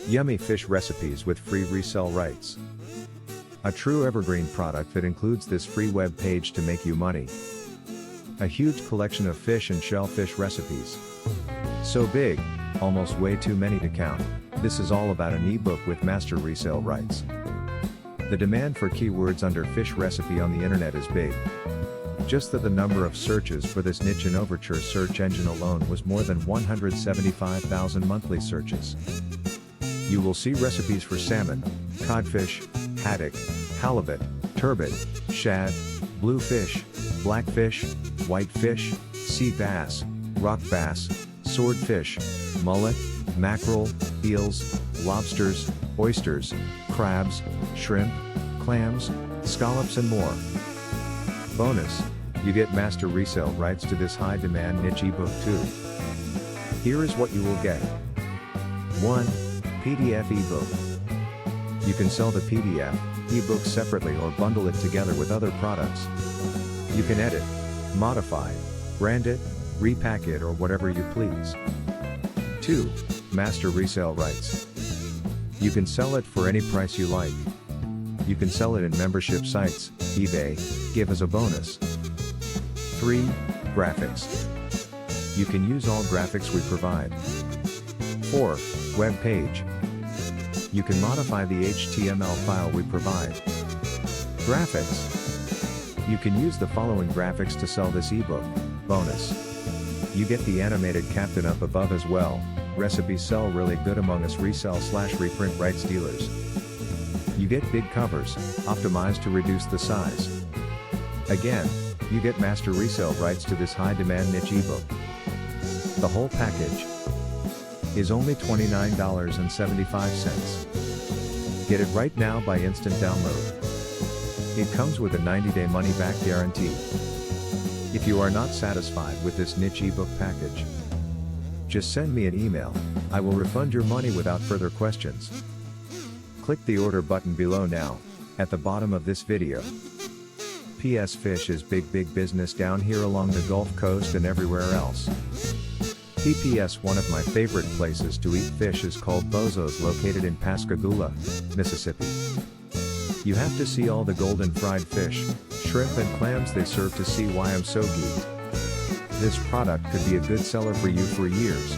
Yummy fish recipes with free resell rights. A true evergreen product that includes this free web page to make you money. A huge collection of fish and shellfish recipes. So big, almost way too many to count. This is all about an ebook with master resale rights. The demand for keywords under fish recipe on the internet is big. Just that the number of searches for this niche in Overture Search Engine alone was more than 175,000 monthly searches. You will see recipes for salmon, codfish, haddock, halibut, turbot, shad, bluefish, blackfish, whitefish, sea bass, rock bass, swordfish, mullet, mackerel, eels, lobsters, oysters, crabs, shrimp, clams, scallops and more. Bonus, you get master resale rights to this high-demand niche ebook too. Here is what you will get. 1. PDF ebook. You can sell the PDF ebook separately or bundle it together with other products. You can edit, modify, brand it, repack it or whatever you please. 2. Master resale rights. You can sell it for any price you like. You can sell it in membership sites, eBay, give as a bonus. 3. Graphics. You can use all graphics we provide. 4. Web page. You can modify the HTML file we provide. Graphics. You can use the following graphics to sell this ebook. Bonus. You get the animated captain up above as well. Recipes sell really good among us resell/reprint rights dealers. You get big covers, optimized to reduce the size. Again, you get master resale rights to this high-demand niche ebook. The whole package is only $29.75. Get it right now by instant download. It comes with a 90-day money-back guarantee. If you are not satisfied with this niche ebook package, just send me an email, I will refund your money without further questions. Click the order button below now, at the bottom of this video. PS Fish is big business down here along the Gulf Coast and everywhere else. PPS one of my favorite places to eat fish is called Bozo's located in Pascagoula, Mississippi. You have to see all the golden fried fish, shrimp and clams they serve to see why I'm so geeked. This product could be a good seller for you for years.